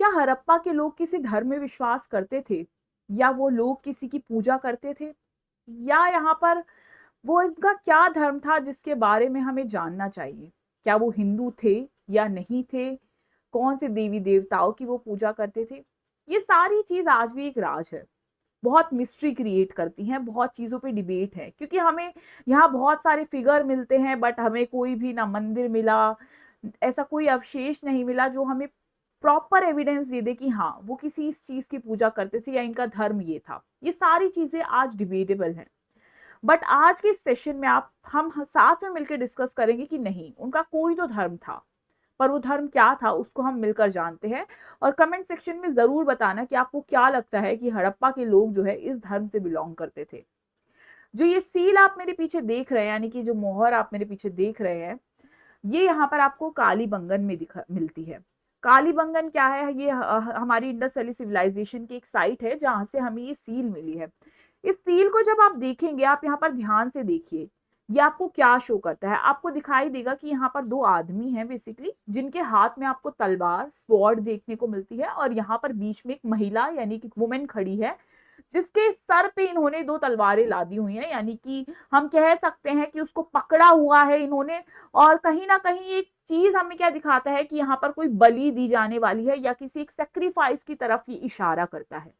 क्या हड़प्पा के लोग किसी धर्म में विश्वास करते थे, या वो लोग किसी की पूजा करते थे, या यहाँ पर वो इनका क्या धर्म था जिसके बारे में हमें जानना चाहिए? क्या वो हिंदू थे या नहीं थे? कौन से देवी देवताओं की वो पूजा करते थे? ये सारी चीज आज भी एक राज है, बहुत मिस्ट्री क्रिएट करती हैं, बहुत चीज़ों पे डिबेट है, क्योंकि हमें यहाँ बहुत सारे फिगर मिलते हैं बट हमें कोई भी ना मंदिर मिला, ऐसा कोई अवशेष नहीं मिला जो हमें प्रॉपर एविडेंस दे दे कि हाँ वो किसी इस चीज की पूजा करते थे या इनका धर्म ये था। ये सारी चीजें आज डिबेटेबल हैं, बट आज के सेशन में आप हम साथ में मिलकर डिस्कस करेंगे कि नहीं, उनका कोई तो धर्म था, पर वो धर्म क्या था उसको हम मिलकर जानते हैं। और कमेंट सेक्शन में जरूर बताना कि आपको क्या लगता है कि हड़प्पा के लोग जो है इस धर्म से बिलोंग करते थे। जो ये सील आप मेरे पीछे देख रहे हैं, यानी कि जो मोहर आप मेरे पीछे देख रहे हैं, ये यहाँ पर आपको कालीबंगन में मिलती है। कालीबंगन क्या है? ये हमारी इंडस वैली सिविलाइजेशन की एक साइट है जहां से हमें ये सील मिली है। इस सील को जब आप देखेंगे, आप यहाँ पर ध्यान से देखिए, ये आपको क्या शो करता है? आपको दिखाई देगा कि यहाँ पर दो आदमी हैं बेसिकली, जिनके हाथ में आपको तलवार स्वॉर्ड देखने को मिलती है, और यहाँ पर बीच में एक महिला यानी कि वुमेन खड़ी है, जिसके सर पे इन्होंने दो तलवारें लादी हुई हैं, यानी कि हम कह सकते हैं कि उसको पकड़ा हुआ है इन्होंने। और कहीं ना कहीं एक चीज हमें क्या दिखाता है कि यहाँ पर कोई बलि दी जाने वाली है या किसी एक सेक्रीफाइस की तरफ ये इशारा करता है।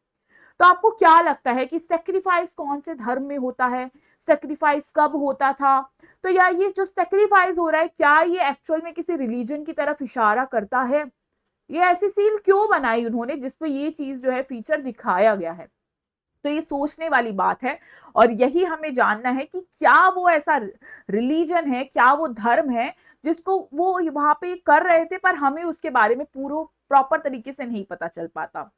तो आपको क्या लगता है कि सेक्रीफाइस कौन से धर्म में होता है? सेक्रीफाइस कब होता था? तो या ये जो सेक्रीफाइस हो रहा है, क्या ये एक्चुअल में किसी रिलीजन की तरफ इशारा करता है? ये ऐसी सील क्यों बनाई उन्होंने जिसपे ये चीज जो है फीचर दिखाया गया है? तो ये सोचने वाली बात है, और यही हमें जानना है कि क्या वो ऐसा रिलीजन है, क्या वो धर्म है जिसको वो वहां पे कर रहे थे, पर हमें उसके बारे में पूरा प्रॉपर तरीके से नहीं पता चल पाता।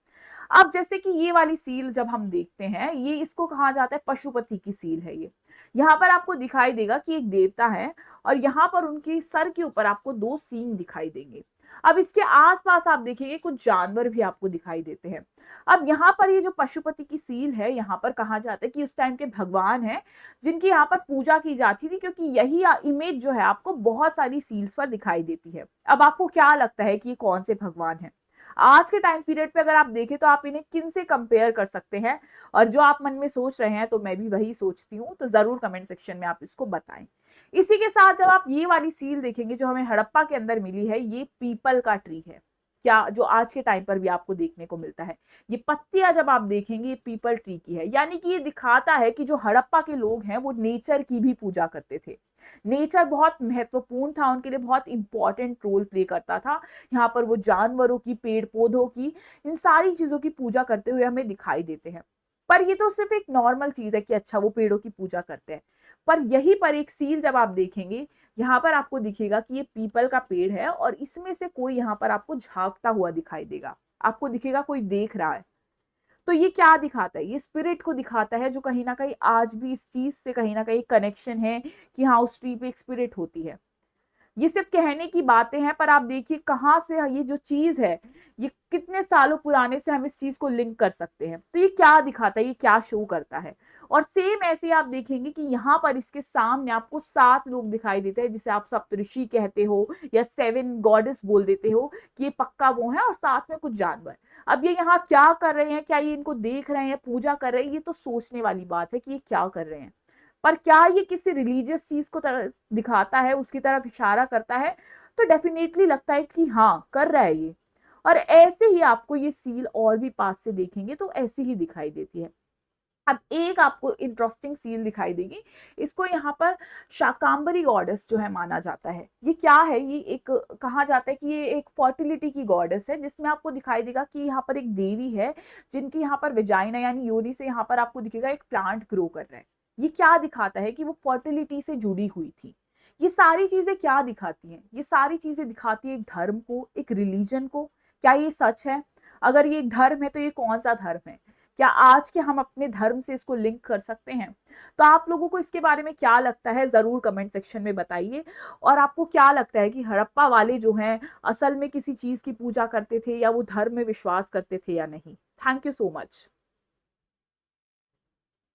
अब जैसे कि ये वाली सील जब हम देखते हैं, ये इसको कहा जाता है पशुपति की सील है ये। यहाँ पर आपको दिखाई देगा कि एक देवता है, और यहाँ पर उनके सर के ऊपर आपको दो सींग दिखाई देंगे। अब इसके आसपास आप देखेंगे कुछ जानवर भी आपको दिखाई देते हैं। अब यहाँ पर ये जो पशुपति की सील है, यहाँ पर कहा जाता है कि उस टाइम के भगवान है जिनकी यहाँ पर पूजा की जाती थी, क्योंकि यही इमेज जो है आपको बहुत सारी सील्स पर दिखाई देती है। अब आपको क्या लगता है कि ये कौन से भगवान है? आज के टाइम पीरियड पे अगर आप देखें तो आप इन्हें किन से कंपेयर कर सकते हैं? और जो आप मन में सोच रहे हैं तो मैं भी वही सोचती हूँ, तो जरूर कमेंट सेक्शन में आप इसको बताएं। इसी के साथ जब आप ये वाली सील देखेंगे जो हमें हड़प्पा के अंदर मिली है, ये पीपल का ट्री है, क्या जो आज के टाइम पर भी आपको देखने को मिलता है। ये पत्तियां जब आप देखेंगे ये पीपल ट्री की है, यानी कि ये दिखाता है कि जो हड़प्पा के लोग हैं वो नेचर की भी पूजा करते थे। नेचर बहुत महत्वपूर्ण था उनके लिए, बहुत इंपॉर्टेंट रोल प्ले करता था। यहाँ पर वो जानवरों की, पेड़ पौधों की, इन सारी चीजों की पूजा करते हुए हमें दिखाई देते हैं। पर ये तो सिर्फ एक नॉर्मल चीज है कि अच्छा वो पेड़ों की पूजा करते हैं, पर यही पर एक सील जब आप देखेंगे, यहाँ पर आपको दिखेगा कि ये पीपल का पेड़ है और इसमें से कोई यहाँ पर आपको झांकता हुआ दिखाई देगा, आपको दिखेगा कोई देख रहा है। तो ये क्या दिखाता है? ये स्पिरिट को दिखाता है, जो कहीं ना कहीं आज भी इस चीज से कहीं ना कहीं कनेक्शन है कि हाँ उस ट्री पे एक स्पिरिट होती है। ये सिर्फ कहने की बातें हैं, पर आप देखिए कहाँ से ये जो चीज है, ये कितने सालों पुराने से हम इस चीज को लिंक कर सकते हैं। तो ये क्या दिखाता है, ये क्या शो करता है? और सेम ऐसे ही आप देखेंगे कि यहाँ पर इसके सामने आपको 7 लोग दिखाई देते हैं, जिसे आप सप्तऋषि कहते हो या 7 गॉडेस बोल देते हो, कि ये पक्का वो है, और साथ में कुछ जानवर। अब ये यहाँ क्या कर रहे हैं? क्या ये इनको देख रहे हैं, पूजा कर रहे हैं? ये तो सोचने वाली बात है कि ये क्या कर रहे हैं। पर क्या ये किसी रिलीजियस चीज को दिखाता है, उसकी तरफ इशारा करता है? तो डेफिनेटली लगता है कि हाँ कर रहा है ये। और ऐसे ही आपको ये सील और भी पास से देखेंगे तो ऐसी ही दिखाई देती है। अब एक आपको इंटरेस्टिंग सील दिखाई देगी, इसको यहाँ पर शाकांबरी गॉडेस जो है माना जाता है। ये क्या है? ये एक कहा जाता है कि ये एक फर्टिलिटी की गॉडेस है, जिसमें आपको दिखाई देगा कि यहाँ पर एक देवी है जिनकी यहाँ पर वेजाइना यानी योनि से यहाँ पर आपको दिखेगा एक प्लांट ग्रो कर रहा है। ये क्या दिखाता है? कि वो फर्टिलिटी से जुड़ी हुई थी। ये सारी चीजें क्या दिखाती हैं? ये सारी चीजें दिखाती है एक धर्म को, एक रिलीजन को। क्या ये सच है? अगर ये एक धर्म है तो ये कौन सा धर्म है? क्या आज के हम अपने धर्म से इसको लिंक कर सकते हैं? तो आप लोगों को इसके बारे में क्या लगता है, जरूर कमेंट सेक्शन में बताइए। और आपको क्या लगता है कि हड़प्पा वाले जो हैं असल में किसी चीज की पूजा करते थे, या वो धर्म में विश्वास करते थे या नहीं? Thank you so much.